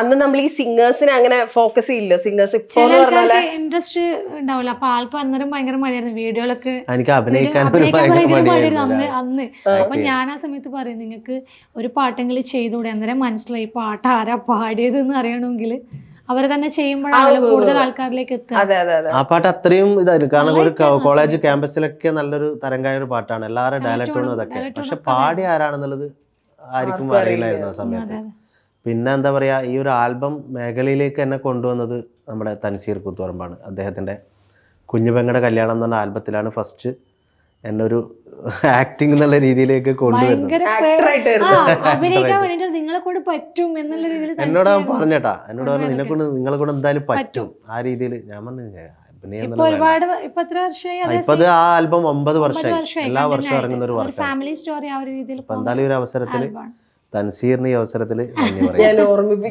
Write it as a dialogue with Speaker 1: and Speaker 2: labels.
Speaker 1: അന്ന് നമ്മൾ ഈ സിംഗേഴ്സിനെ അങ്ങനെ ഫോക്കസ് ചെയ്യില്ല. സിംഗേഴ്സ്
Speaker 2: ചില ആൾക്കാർക്ക് ഇൻട്രസ്റ്റ് ഉണ്ടാവില്ല. അപ്പൊ ആൾക്ക് അന്നേരം ഭയങ്കര മടിയായിരുന്നു വീഡിയോയിലൊക്കെ
Speaker 3: എനിക്ക് അഭിനയിക്കാൻ
Speaker 2: ഭയങ്കര മടിയായിരുന്നു അന്ന്. അപ്പൊ ഞാൻ ആ സമയത്ത് പറയും, നിങ്ങൾക്ക് ഒരു പാട്ടെങ്കിലും ചെയ്തുകൂടെ? അന്നേരം മനസ്സിലായി പാട്ട് ആരാ പാടിയത് എന്ന് അറിയണമെങ്കിൽ അവരെ തന്നെ ചെയ്യുമ്പോഴാണല്ലോ കൂടുതൽ ആൾക്കാരിലേക്ക് എത്തുക.
Speaker 3: ആ പാട്ട് അത്രയും ഇതായിരുന്നു. കാരണം ഒരു കോളേജ് ക്യാമ്പസിലൊക്കെ നല്ലൊരു തരംഗായ ഒരു പാട്ടാണ്, എല്ലാവരും ഡയലക്ടോണും അതൊക്കെ. പക്ഷെ പാടി ആരാണെന്നുള്ളത് ആർക്കും അറിയില്ലായിരുന്നു ആ സമയത്ത്. പിന്നെ എന്താ പറയാ, ഈ ഒരു ആൽബം മേഖലയിലേക്ക് എന്നെ കൊണ്ടുവന്നത് നമ്മുടെ തൻസീർ കൂത്തുപറമ്പാണ്. അദ്ദേഹത്തിന്റെ കുഞ്ഞുപെങ്ങളുടെ കല്യാണം എന്ന് പറഞ്ഞ ആൽബത്തിലാണ് ഫസ്റ്റ് എന്നെ ഒരു ആക്ടിങ് എന്നുള്ള രീതിയിലേക്ക് കൊണ്ടുവരുന്നത്.
Speaker 2: അഭിനയിക്കാൻ വേണ്ടിട്ട് നിങ്ങളെ കൊണ്ട് പറ്റും എന്നുള്ള രീതിയിൽ
Speaker 3: എന്നോട് പറഞ്ഞേട്ടാ, എന്നോട് പറഞ്ഞു നിങ്ങളെ കൊണ്ട് എന്തായാലും പറ്റും. ആ രീതിയിൽ ഞാൻ പറഞ്ഞു ഇപ്പൊ ആ ആൽബം 9 വർഷമായി, എല്ലാ വർഷവും ഇറങ്ങുന്ന ഒരു വർഷം.
Speaker 2: ഫാമിലി സ്റ്റോറി ആ ഒരു രീതിയിൽ
Speaker 3: എന്തായാലും ഒരു അവസരത്തില് തൻസീറിന് ഈ അവസരത്തിൽ
Speaker 1: ഞാൻ ഓർമ്മിപ്പിക്കും.